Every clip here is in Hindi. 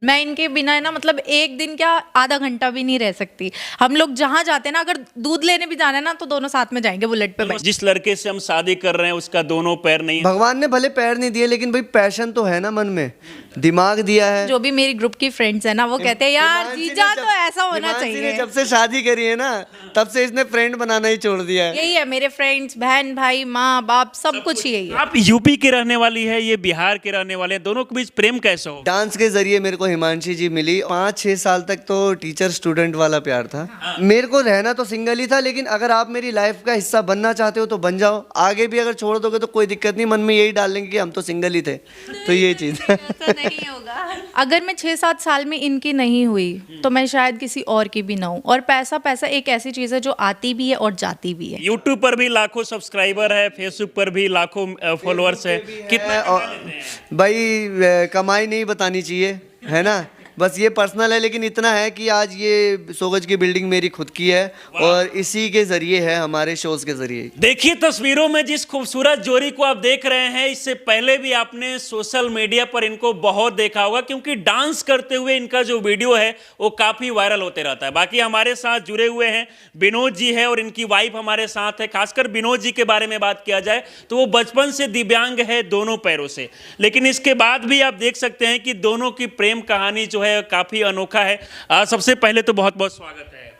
मैं इनके बिना है ना, मतलब एक दिन क्या आधा घंटा भी नहीं रह सकती। हम लोग जहाँ जाते हैं ना, अगर दूध लेने भी जाना है ना, तो दोनों साथ में जाएंगे बुलेट पे बैठ। जिस लड़के से हम शादी कर रहे हैं उसका दोनों पैर नहीं है। भगवान ने भले पैर नहीं दिए, लेकिन भाई पैशन तो है ना, मन में दिमाग दिया है। जो भी मेरी ग्रुप की फ्रेंड्स है ना, वो कहते हैं यार हिमांशी ने जीजा जब- तो ऐसा होना हिमांशी ने चाहिए। जब से शादी करी है ना, तब से इसने फ्रेंड बनाना ही छोड़ दिया है। यही है मेरे फ्रेंड्स, बहन भाई माँ बाप सब कुछ यही है। आप यूपी के रहने वाली है, ये बिहार के रहने वाले हैं, दोनों के बीच प्रेम कैसे हो? डांस के जरिए मेरे को हिमांशी जी मिली। 5-6 साल तक तो टीचर स्टूडेंट वाला प्यार था। मेरे को रहना तो सिंगल ही था, लेकिन अगर आप मेरी लाइफ का हिस्सा बनना चाहते हो तो बन जाओ। आगे भी अगर छोड़ दोगे तो कोई दिक्कत नहीं, मन में यही डाल लेंगे कि हम तो सिंगल ही थे। तो ये चीज़ है। ऐसा नहीं होगा। अगर मैं 6-7 साल में इनकी नहीं हुई तो मैं शायद किसी और की भी ना हूँ। और पैसा पैसा एक ऐसी चीज़ है जो आती भी है और जाती भी है। यूट्यूब पर भी लाखों सब्सक्राइबर है, फेसबुक पर भी लाखों फॉलोअर्स है। कितना और भाई कमाई नहीं बतानी चाहिए, है ना, बस ये पर्सनल है। लेकिन इतना है कि आज ये 100 गज की बिल्डिंग मेरी खुद की है, और इसी के जरिए है, हमारे शोज के जरिए। देखिए तस्वीरों में जिस खूबसूरत जोड़ी को आप देख रहे हैं, इससे पहले भी आपने सोशल मीडिया पर इनको बहुत देखा होगा, क्योंकि डांस करते हुए इनका जो वीडियो है वो काफी वायरल होते रहता है। बाकी हमारे साथ जुड़े हुए हैं विनोद जी है और इनकी वाइफ हमारे साथ है। खासकर विनोद जी के बारे में बात किया जाए तो वो बचपन से दिव्यांग है दोनों पैरों से, लेकिन इसके बाद भी आप देख सकते हैं कि दोनों की प्रेम कहानी जो है काफी अनोखा है। सबसे पहले तो बहुत बहुत स्वागत है।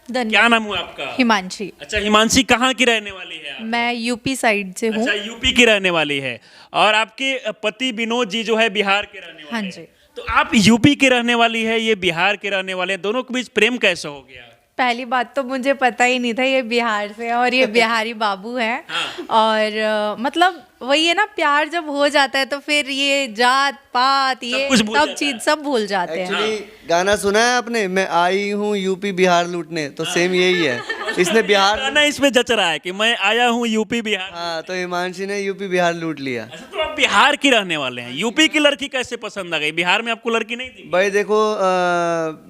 धन्यवाद। क्या नाम हुआ आपका? हिमांशी। अच्छा, हिमांशी कहाँ की रहने वाली है आप? मैं यूपी साइड से हूँ। अच्छा, यूपी की रहने वाली है। और आपके पति विनोद जी जो है बिहार के रहने वाले हाँ हैं। जी। तो आप यूपी के रहने वाली है, ये बिहार के रहने वाले हैं, दोनों के बीच प्रेम कैसे हो गया? पहली बात तो मुझे पता ही नहीं था ये बिहार से है और ये बिहारी बाबू है। और मतलब वही है ना, प्यार जब हो जाता है तो फिर ये जात पात ये कुछ भूल सब जाता चीज सब भूल जाते हैं। एक्चुअली गाना सुना है आपने, मैं आई हूँ यूपी बिहार लूटने, तो सेम यही है। इसने बिहार गाना इसमें जच रहा है कि मैं आया हूँ यूपी बिहार। हाँ, तो हिमांशी ने यूपी बिहार लूट लिया। अच्छा, तो आप बिहार की रहने वाले हैं, यूपी की लड़की कैसे पसंद आ गई? बिहार में आपको लड़की नहीं थी? भाई देखो,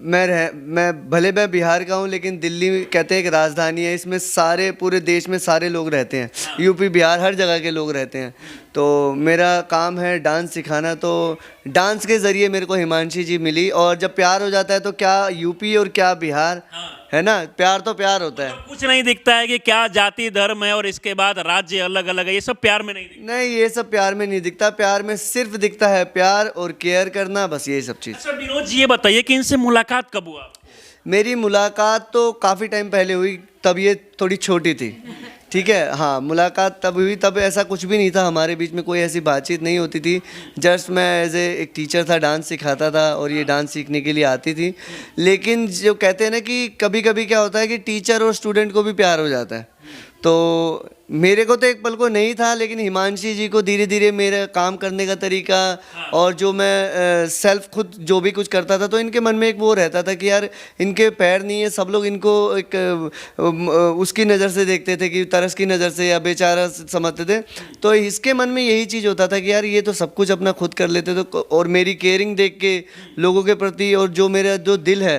मैं भले मैं बिहार का हूँ, लेकिन दिल्ली कहते हैं कि राजधानी है, इसमें सारे पूरे देश में सारे लोग रहते हैं। यूपी बिहार हर जगह के लोग रहते हैं। तो मेरा काम है डांस सिखाना, तो डांस के ज़रिए मेरे को हिमांशी जी मिली। और जब प्यार हो जाता है तो क्या यूपी और क्या बिहार, है ना, प्यार तो प्यार होता है। कुछ नहीं दिखता है कि क्या जाति धर्म है और इसके बाद राज्य अलग अलग है, ये सब प्यार में नहीं दिखता। नहीं, ये सब प्यार में नहीं दिखता। प्यार में सिर्फ दिखता है प्यार और केयर करना, बस यही सब चीज़। अच्छा विनोद जी, ये बताइए कि इनसे मुलाकात कब हुआ? मेरी मुलाकात तो काफ़ी टाइम पहले हुई, तब ये थोड़ी छोटी थी, ठीक है। हाँ, मुलाकात तब हुई, तब ऐसा कुछ भी नहीं था हमारे बीच में, कोई ऐसी बातचीत नहीं होती थी। जस्ट मैं एज एक टीचर था, डांस सिखाता था और ये डांस सीखने के लिए आती थी। लेकिन जो कहते हैं ना कि कभी कभी क्या होता है कि टीचर और स्टूडेंट को भी प्यार हो जाता है। तो मेरे को तो एक पल को नहीं था, लेकिन हिमांशी जी को धीरे धीरे मेरा काम करने का तरीका और जो मैं सेल्फ खुद जो भी कुछ करता था, तो इनके मन में एक वो रहता था कि यार इनके पैर नहीं है, सब लोग इनको एक उसकी नज़र से देखते थे कि तरस की नज़र से या बेचारा समझते थे। तो इसके मन में यही चीज़ होता था कि यार ये तो सब कुछ अपना खुद कर लेते तो, और मेरी केयरिंग देख के लोगों के प्रति और जो मेरा जो दिल है,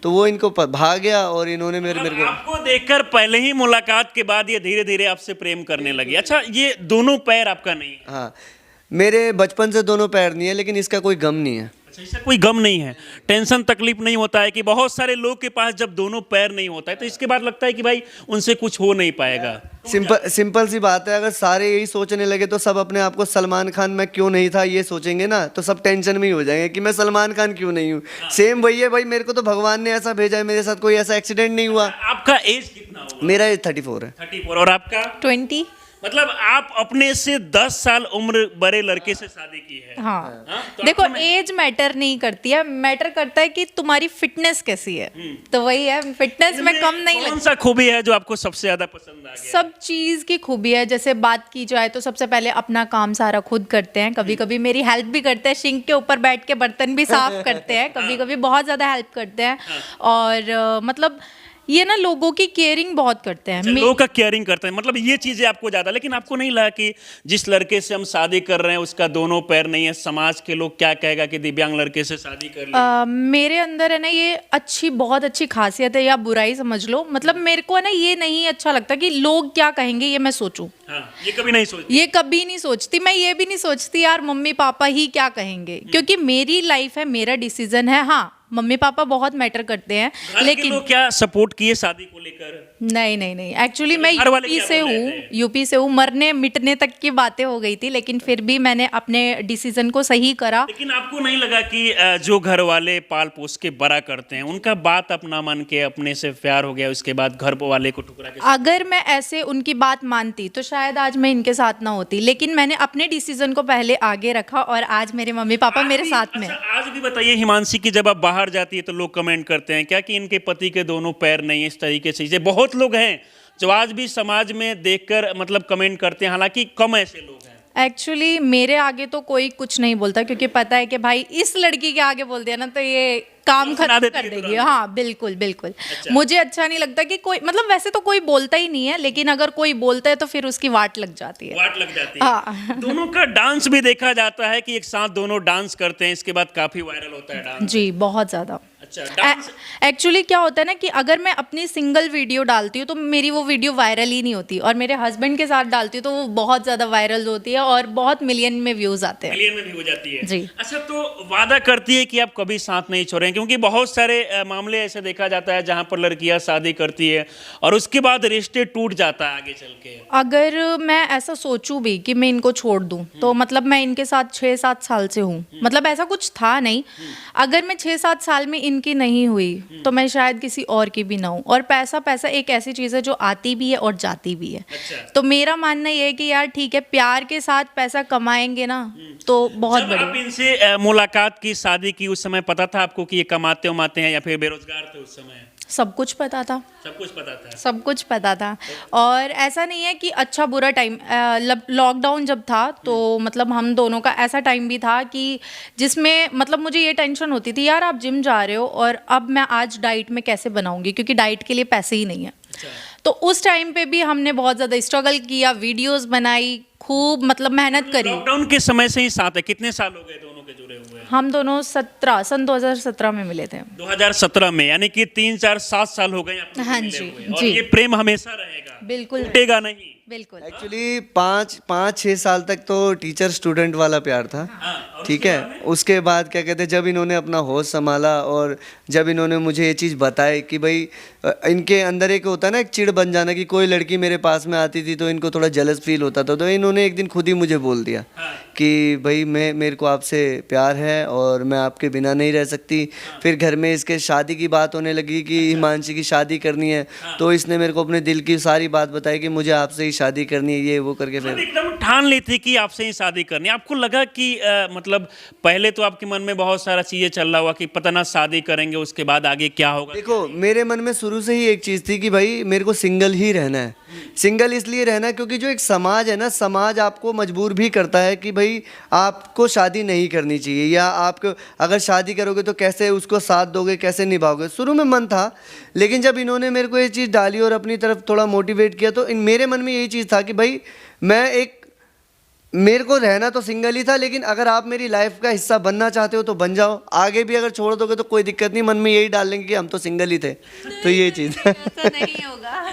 तो वो इनको भा गया और इन्होंने मेरे को आपको देखकर पहले ही मुलाकात के बाद ये धीरे धीरे आपसे प्रेम करने लगी। अच्छा, ये दोनों पैर आपका नहीं है? हाँ, मेरे बचपन से दोनों पैर नहीं है, लेकिन इसका कोई गम नहीं है। अच्छा, इससे कोई गम नहीं है, टेंशन तकलीफ नहीं होता है कि बहुत सारे लोग के पास जब दोनों पैर नहीं होता है तो इसके बाद लगता है कि भाई उनसे कुछ हो नहीं पाएगा। सिंपल सी बात है, अगर सारे यही सोचने लगे तो सब अपने आप को सलमान खान मैं क्यों नहीं था ये सोचेंगे ना, तो सब टेंशन में ही हो जाएंगे कि मैं सलमान खान क्यों नहीं हूँ। सेम वही है भाई, मेरे को तो भगवान ने ऐसा भेजा है, मेरे साथ कोई ऐसा एक्सीडेंट नहीं हुआ। आपका एज कितना होगा? मेरा एज 34 है। 34। और आपका? 20। मतलब आप अपने से 10 साल उम्र बड़े लड़के से शादी की है। हाँ, तो देखो एज मैटर नहीं करती है, मैटर करता है कि तुम्हारी फिटनेस कैसी है। तो वही है, फिटनेस में कम नहीं कौन लगती। सा खूबी है जो आपको सबसे ज्यादा पसंद आ गया? सब चीज़ की खूबी है। जैसे बात की जाए तो सबसे पहले अपना काम सारा खुद करते हैं, कभी कभी मेरी हेल्प भी करते हैं, सिंक के ऊपर बैठ के बर्तन भी साफ करते हैं, कभी कभी बहुत ज़्यादा हेल्प करते हैं। और मतलब ये ना लोगों की केयरिंग बहुत करते हैं। लोगों का केयरिंग करते हैं, मतलब ये चीजें आपको ज्यादा। लेकिन आपको नहीं लगा कि जिस लड़के से हम शादी कर रहे हैं उसका दोनों पैर नहीं है, समाज के लोग क्या कहेगा कि दिव्यांग लड़के से शादी कर ली? मेरे अंदर है ना ये बहुत अच्छी खासियत है, या बुराई समझ लो, मतलब मेरे को है ना ये नहीं अच्छा लगता कि लोग क्या कहेंगे ये मैं सोचूं। हाँ, ये कभी नहीं सोचती? ये कभी नहीं सोचती। मैं ये भी नहीं सोचती यार मम्मी पापा ही क्या कहेंगे, क्योंकि मेरी लाइफ है, मेरा डिसीजन है। हाँ, मम्मी पापा बहुत मैटर करते हैं, लेकिन लोग क्या सपोर्ट किए शादी को लेकर? नहीं एक्चुअली मैं घर वाले यूपी क्या से बोल रहे हूँ, थे? यूपी से हूँ, मरने मिटने तक की बातें हो गई थी, लेकिन फिर भी मैंने अपने डिसीजन को सही करा। लेकिन आपको नहीं लगा कि जो घर वाले पाल पोस के बड़ा करते हैं उनका बात अपना मान के अपने से प्यार हो गया, उसके बाद घर वाले को ठुकरा के? अगर मैं ऐसे उनकी बात मानती तो शायद आज मैं इनके साथ ना होती, लेकिन मैंने अपने डिसीजन को पहले आगे रखा और आज मेरे मम्मी पापा मेरे साथ में। अच्छा, आज भी बताइए हिमांशी की जब आप बाहर जाती है तो लोग कमेंट करते हैं क्या कि इनके पति के दोनों पैर नहीं है, इस तरीके से चीजें बहुत लोग हैं जो आज भी समाज में देखकर मतलब कमेंट करते हैं, हालांकि कम ऐसे लोग हैं। एक्चुअली मेरे आगे तो कोई कुछ नहीं बोलता, क्योंकि पता है कि भाई इस लड़की के आगे बोल दिया ना तो ये काम खत्म कर देगी। हाँ बिल्कुल बिल्कुल। अच्छा। मुझे अच्छा नहीं लगता कि कोई, मतलब वैसे तो कोई बोलता ही नहीं है, लेकिन अगर कोई बोलता है तो फिर उसकी वाट लग जाती है। वाट लग जाती है। हाँ। दोनों का डांस भी देखा जाता है कि एक साथ दोनों डांस करते हैं, इसके बाद काफी वायरल होता है डांस। जी बहुत ज्यादा। अच्छा, डांस एक्चुअली क्या होता है ना कि अगर मैं अपनी सिंगल वीडियो डालती हूँ तो मेरी वो वीडियो वायरल ही नहीं होती, और मेरे हस्बैंड के साथ डालती हूँ तो वो बहुत ज़्यादा वायरल होती है और बहुत मिलियन में व्यूज़ आते हैं। मिलियन में भी हो जाती है जी। अच्छा, तो वादा करती है कि आप कभी साथ नहीं छोड़ेंगे, क्योंकि बहुत सारे मामले ऐसे देखा जाता है जहाँ पर लड़कियाँ शादी करती है और उसके बाद रिश्ते टूट जाता है आगे चल के। अगर मैं ऐसा सोचूं भी कि मैं इनको छोड़ दूं तो मतलब मैं इनके साथ 6-7 साल से हूँ, मतलब ऐसा कुछ था नहीं। अगर मैं 6-7 साल में इनकी नहीं हुई तो मैं शायद किसी और की भी ना हूँ। और पैसा एक ऐसी चीज़ है जो आती भी है और जाती भी है। अच्छा। तो मेरा मानना ये है कि यार ठीक है, प्यार के साथ पैसा कमाएंगे ना तो बहुत जब आप बढ़िया। इनसे मुलाकात की, शादी की, उस समय पता था आपको कि ये कमाते उमाते हैं या फिर बेरोजगार थे उस समय? सब कुछ पता था। सब कुछ पता था। सब कुछ पता था। और ऐसा नहीं है कि अच्छा बुरा टाइम, लॉकडाउन जब था तो मतलब हम दोनों का ऐसा टाइम भी था कि जिसमें मतलब मुझे ये टेंशन होती थी यार आप जिम जा रहे हो और अब मैं आज डाइट में कैसे बनाऊंगी, क्योंकि डाइट के लिए पैसे ही नहीं है। अच्छा। तो उस टाइम पे भी हमने बहुत ज़्यादा स्ट्रगल किया, वीडियोस बनाई, खूब मतलब मेहनत करी। लॉकडाउन के समय से ही साथ है, कितने साल हो गए दोनों के जुड़े हुए? हम दोनों सन 2017 में मिले थे। 2017 में, यानी कि 3-4-7 साल हो गए आपको हाँ मिले जी, हुए। और जी। ये प्रेम हमेशा रहेगा, बिल्कुल टूटेगा नहीं। बिल्कुल। एक्चुअली 5-6 साल तक तो टीचर स्टूडेंट वाला प्यार था। हाँ, ठीक है, उसके बाद क्या कहते हैं, जब इन्होंने अपना होश संभाला और जब इन्होंने मुझे ये चीज़ बताई कि भाई इनके अंदर एक होता है ना, एक चिढ़ बन जाना कि कोई लड़की मेरे पास में आती थी तो इनको थोड़ा जलस फील होता था, तो इन्होंने एक दिन खुद ही मुझे बोल दिया कि भाई मेरे को आपसे प्यार है और मैं आपके बिना नहीं रह सकती। फिर घर में इसके शादी की बात होने लगी कि हिमांशी की शादी करनी है, तो इसने मेरे को अपने दिल की सारी बात बताई कि मुझे आपसे ही शादी करनी है, ये वो करके फिर एकदम ठान ली थी कि आपसे ही शादी करनी है। आपको लगा कि मतलब पहले तो आपके मन में बहुत सारा चीजें चल रहा हुआ कि पता ना शादी करेंगे उसके बाद आगे क्या होगा? देखो, मेरे मन में शुरू से ही एक चीज़ थी कि भाई मेरे को सिंगल ही रहना है। सिंगल इसलिए रहना है क्योंकि जो एक समाज है ना, समाज आपको मजबूर भी करता है कि भाई आपको शादी नहीं करनी चाहिए, या आपको अगर शादी करोगे तो कैसे उसको साथ दोगे, कैसे निभाओगे। शुरू में मन था, लेकिन जब इन्होंने मेरे को ये चीज़ डाली और अपनी तरफ थोड़ा मोटिवेट किया तो मेरे मन में यही चीज़ था कि भाई मेरे को रहना तो सिंगल ही था, लेकिन अगर आप मेरी लाइफ का हिस्सा बनना चाहते हो तो बन जाओ, आगे भी अगर छोड़ दोगे तो कोई दिक्कत नहीं। मन में यही डाल लेंगे कि हम तो सिंगल ही थे, तो ये चीज़ ऐसा नहीं होगा।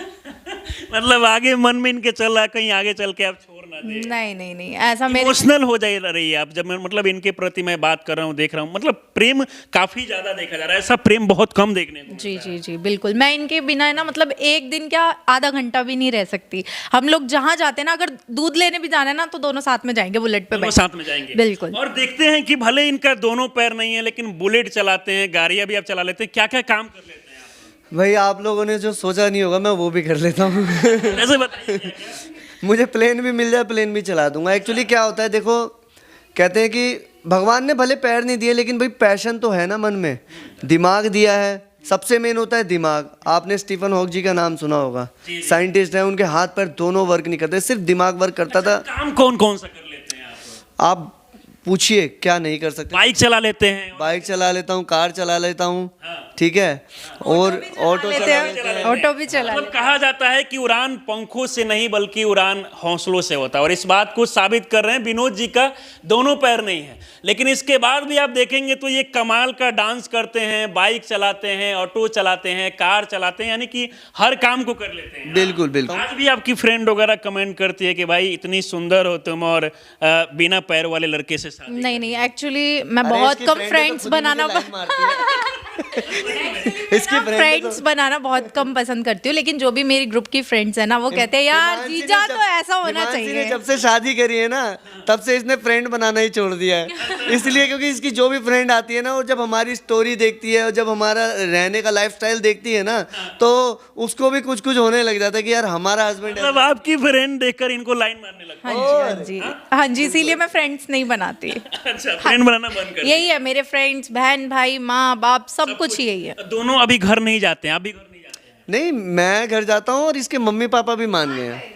मतलब आगे मन में इनके चल रहा है कहीं आगे चल के आप छोड़ ना दे। नहीं ऐसा मेरे इमोशनल हो जा रही है आप जब मैं मतलब इनके प्रति मैं बात कर रहा हूँ, देख रहा हूँ, मतलब प्रेम काफी ज्यादा देखा जा रहा है, ऐसा प्रेम बहुत कम देखने को मिलता है। जी बिल्कुल। मैं इनके बिना है ना, मतलब एक दिन क्या आधा घंटा भी नहीं रह सकती। हम लोग जहाँ जाते हैं ना, अगर दूध लेने भी जाना है ना तो दोनों साथ में जाएंगे, बुलेट पे दोनों बैठ। साथ में जाएंगे बिल्कुल। और देखते हैं कि भले इनका दोनों पैर नहीं है लेकिन बुलेट चलाते हैं, गाड़ियां भी आप चला लेते हैं, क्या क्या काम कर लेते हैं भाई आप लोगों ने जो सोचा नहीं होगा मैं वो भी कर लेता हूँ। आप? ऐसे बताइए क्या क्या? मुझे प्लेन भी मिल जाए प्लेन भी चला दूंगा। एक्चुअली क्या होता है, देखो कहते हैं कि भगवान ने भले पैर नहीं दिए लेकिन भाई पैशन तो है ना मन में, दिमाग दिया है। सबसे मेन होता है दिमाग। आपने स्टीफन हॉक जी का नाम सुना होगा, साइंटिस्ट हैं, उनके हाथ पैर दोनों वर्क नहीं करते, सिर्फ दिमाग वर्क करता था। काम कौन कौन सा कर लेते हैं आप? आप पूछिए क्या नहीं कर सकते। बाइक चला लेते हैं। बाइक चला लेता हूँ, कार चला लेता हूँ, ठीक है, और ऑटो लेते चला हैं, लेते हैं। ऑटो भी चला मतलब कहा जाता है कि उड़ान पंखों से नहीं बल्कि उड़ान हौसलों से होता है, और इस बात को साबित कर रहे हैं। विनोद जी का दोनों पैर नहीं है, लेकिन इसके बाद भी आप देखेंगे तो ये कमाल का डांस करते हैं, बाइक चलाते हैं, ऑटो चलाते हैं, कार चलाते हैं, यानी कि हर काम को कर लेते हैं। बिल्कुल बिल्कुल। आज भी आपकी फ्रेंड वगैरह कमेंट करती है कि भाई इतनी सुंदर हो तुम और बिना पैर वाले लड़के से शादी। नहीं, एक्चुअली मैं अरे बहुत इसकी कम friend है तो फ्रेंड्स खुद ही बनाना मुझे line मारती है। इसकी friend है फ्रेंड्स तो- बनाना बहुत कम पसंद करती हूँ, लेकिन जो भी मेरी ग्रुप की फ्रेंड्स है ना, वो कहते हैं यार हिमांशी ने जीजा जब- तो ऐसा होना हिमांशी ने चाहिए। जब से शादी करी है ना, तब से इसने फ्रेंड बनाना ही छोड़ दिया है। इसलिए क्योंकि इसकी जो भी फ्रेंड आती है ना, और जब हमारी स्टोरी देखती है और जब हमारा रहने का लाइफस्टाइल देखती है ना, तो उसको भी कुछ कुछ होने लग जाता है कि यार हमारा हस्बैंड मतलब आपकी फ्रेंड देखकर इनको लाइन मारने लगता हाँ जी, हाँ जी, इसीलिए मैं फ्रेंड्स नहीं बनाती। है। अच्छा, फ्रेंड बनाना बंद कर यही है मेरे फ्रेंड्स, बहन भाई माँ बाप सब कुछ यही है। दोनों अभी घर नहीं जाते हैं, आप भी घर नहीं जाते हैं। नहीं, मैं घर जाता हूँ और इसके मम्मी पापा भी मान गए हैं।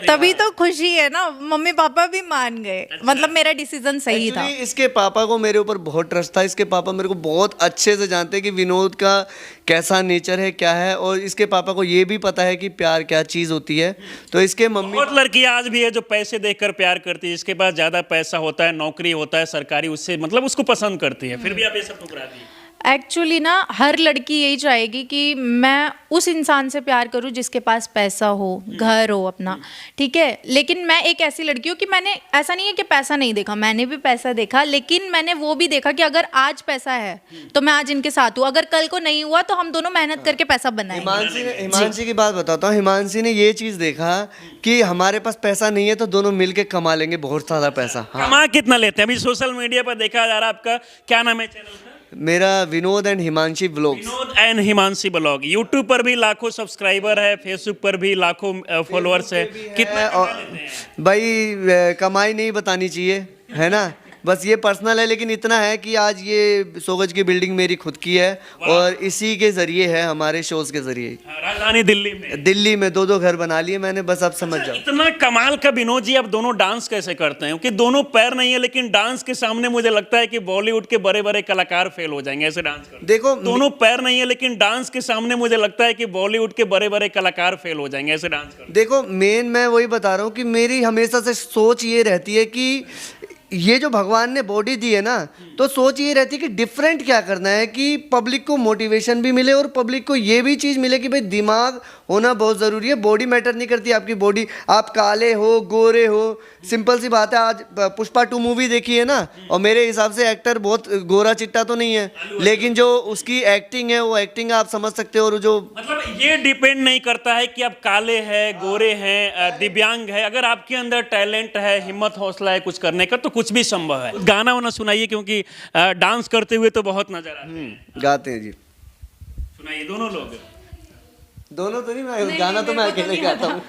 तभी तो खुशी है ना, मम्मी पापा भी मान गए, मतलब मेरा डिसीजन सही था। Actually, इसके पापा को मेरे ऊपर बहुत ट्रस्ट था। इसके पापा मेरे को बहुत अच्छे से जानते हैं कि विनोद का कैसा नेचर है, क्या है, और इसके पापा को ये भी पता है कि प्यार क्या चीज़ होती है। तो इसके मम्मी बहुत लड़कियां आज भी है जो पैसे देखकर प्यार करती है, इसके पास ज्यादा पैसा होता है, नौकरी होता है सरकारी, उससे मतलब उसको पसंद करती है, फिर भी आप ये सब ठुकरा दी। एक्चुअली ना हर लड़की यही चाहेगी कि मैं उस इंसान से प्यार करूं जिसके पास पैसा हो, घर हो अपना, ठीक है। लेकिन मैं एक ऐसी लड़की हूँ कि मैंने, ऐसा नहीं है कि पैसा नहीं देखा, मैंने भी पैसा देखा, लेकिन मैंने वो भी देखा कि अगर आज पैसा है तो मैं आज इनके साथ हूँ, अगर कल को नहीं हुआ तो हम दोनों मेहनत करके पैसा बनाएंगे। हिमांशी की बात बताता हूँ। हिमांशी ने ये चीज़ देखा कि हमारे पास पैसा नहीं है तो दोनों मिलके कमा लेंगे बहुत सारा पैसा। हाँ। कमा कितना लेते हैं? अभी सोशल मीडिया पर देखा जा रहा है, आपका क्या नाम है चैनल का? मेरा Vinod and Himanshi vlogs. Vinod and Himanshi blog. YouTube पर भी लाखों सब्सक्राइबर है, फेसबुक पर भी लाखों फॉलोअर्स है। कितना कमा लेते हैं? भाई कमाई नहीं बतानी चाहिए, है ना, बस ये पर्सनल है, लेकिन इतना है कि आज ये 100 गज की बिल्डिंग मेरी खुद की है, और इसी के जरिए है, हमारे शोज के जरिए। राजधानी दिल्ली में 2 घर बना लिए मैंने, बस आप समझ जाओ। इतना कमाल का विनोद जी, आप दोनों डांस कैसे करते हैं? क्योंकि दोनों पैर नहीं है, लेकिन डांस के सामने मुझे लगता है कि बॉलीवुड के बड़े बड़े कलाकार फेल हो जाएंगे ऐसे डांस करते। देखो दोनों पैर नहीं है, लेकिन डांस के सामने मुझे लगता है कि बॉलीवुड के बड़े बड़े कलाकार फेल हो जाएंगे ऐसे डांस करते। देखो मेन मैं वही बता रहा हूँ कि मेरी हमेशा से सोच ये रहती है कि ये जो भगवान ने बॉडी दी है ना, तो सोच ये रहती है कि डिफरेंट क्या करना है कि पब्लिक को मोटिवेशन भी मिले और पब्लिक को ये भी चीज़ मिले कि भाई दिमाग होना बहुत ज़रूरी है। बॉडी मैटर नहीं करती, आपकी बॉडी, आप काले हो गोरे हो, सिंपल सी बात है। आज पुष्पा 2 मूवी देखी है ना, और मेरे हिसाब से एक्टर बहुत गोरा चिट्टा तो नहीं है, लेकिन जो उसकी एक्टिंग है वो एक्टिंग आप समझ सकते हो। और जो मतलब ये डिपेंड नहीं करता है कि आप काले हैं, गोरे हैं, दिव्यांग है, अगर आपके अंदर टैलेंट है, हिम्मत हौसला है कुछ करने का, तो कुछ भी संभव है। गाना वाना सुनाइए, क्योंकि डांस करते हुए तो बहुत नजर आते हैं। गाते हैं जी, सुनाइए दोनों लोग। दोनों तो नहीं, मैं गाना तो मैं अकेले गाता हूँ।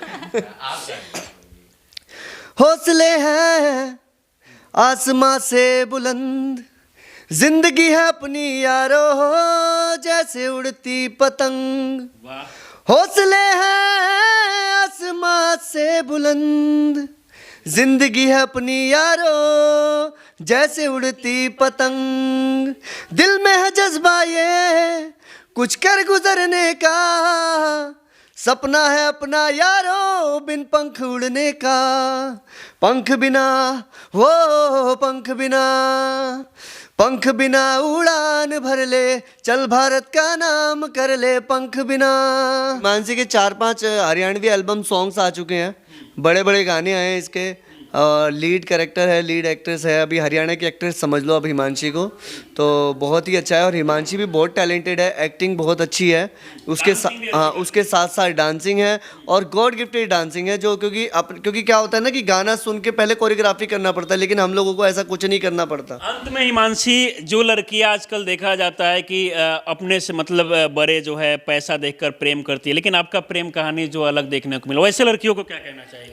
हौसले हैं आसमां से बुलंद, जिंदगी है अपनी यारो जैसे उड़ती पतंग। हौसले हैं आसमां से बुलंद, जिंदगी है अपनी यारो जैसे उड़ती पतंग। दिल में है जज्बा ये कुछ कर गुजरने का, सपना है अपना यारो बिन पंख उड़ने का। पंख बिना वो पंख बिना, पंख बिना उड़ान भर ले, चल भारत का नाम कर ले पंख बिना। मानसी के 4-5 हरियाणवी एल्बम सॉन्ग्स आ चुके हैं, बड़े बड़े गाने आए हैं इसके। लीड कैरेक्टर है, लीड एक्ट्रेस है, अभी हरियाणा की एक्ट्रेस समझ लो अब हिमांशी को, तो बहुत ही अच्छा है। और हिमांशी भी बहुत टैलेंटेड है, एक्टिंग बहुत अच्छी है, उसके साथ साथ डांसिंग है, और गॉड गिफ्टेड डांसिंग है। जो क्योंकि क्या होता है ना कि गाना सुन के पहले कोरियोग्राफी करना पड़ता है, लेकिन हम लोगों को ऐसा कुछ नहीं करना पड़ता। अंत में हिमांशी, जो लड़कियां आजकल देखा जाता है कि अपने से मतलब बड़े जो है पैसा देखकर प्रेम करती है, लेकिन आपका प्रेम कहानी जो अलग देखने को मिला, वैसे लड़कियों को क्या कहना चाहिए?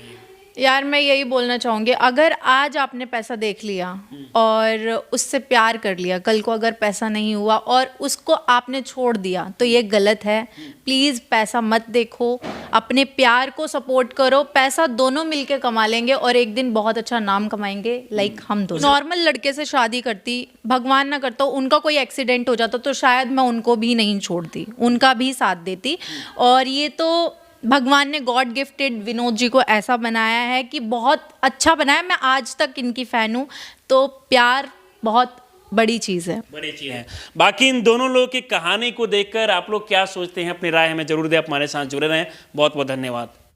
यार मैं यही बोलना चाहूँगी, अगर आज आपने पैसा देख लिया और उससे प्यार कर लिया, कल को अगर पैसा नहीं हुआ और उसको आपने छोड़ दिया तो ये गलत है। प्लीज़ पैसा मत देखो, अपने प्यार को सपोर्ट करो। पैसा दोनों मिलके कमा लेंगे और एक दिन बहुत अच्छा नाम कमाएंगे, लाइक हम दोनों। नॉर्मल लड़के से शादी करती, भगवान ना करता उनका कोई एक्सीडेंट हो जाता तो शायद मैं उनको भी नहीं छोड़ती, उनका भी साथ देती। और ये तो भगवान ने गॉड गिफ्टेड विनोद जी को ऐसा बनाया है कि बहुत अच्छा बनाया। मैं आज तक इनकी फ़ैन हूँ, तो प्यार बहुत बड़ी चीज़ है। बड़ी चीज़ है। बाकी इन दोनों लोगों की कहानी को देखकर आप लोग क्या सोचते हैं, अपनी राय हमें जरूर दें। आप हमारे साथ जुड़े रहें। बहुत बहुत धन्यवाद।